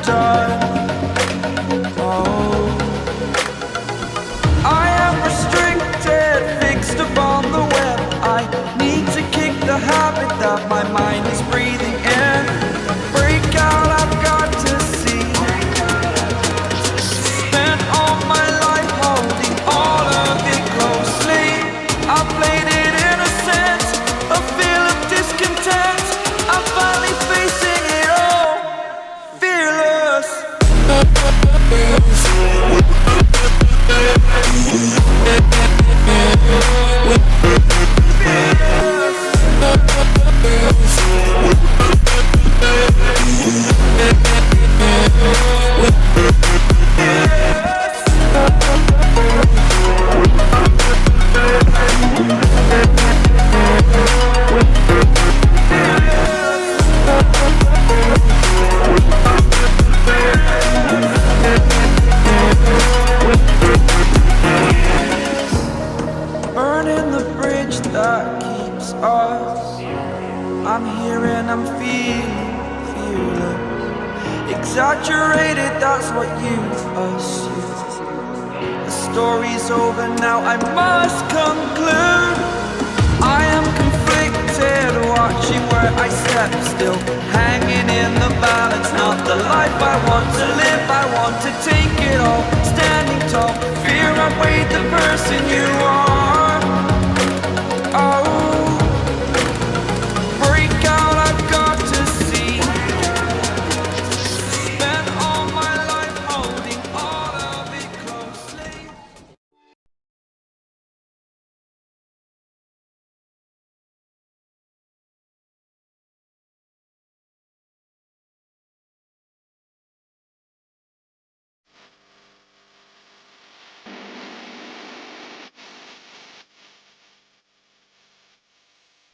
done. Oh, I am restricted, fixed upon the web. I need to kick the habit that my mind is breathing in. Break out, I've got to see. Spent all my life holding all of it closely. I played it innocent, a feel of discontent. I'm finally facing it all, fearless. Burning the bridge that keeps us. I'm here and I'm feeling fearless. Exaggerated, that's what you assume. The story's over now, I must conclude. I am conflicted, watching where I step still, hanging in the balance. Not the life I want to live, I want to take it all. Standing tall, fear I weighed the person you are.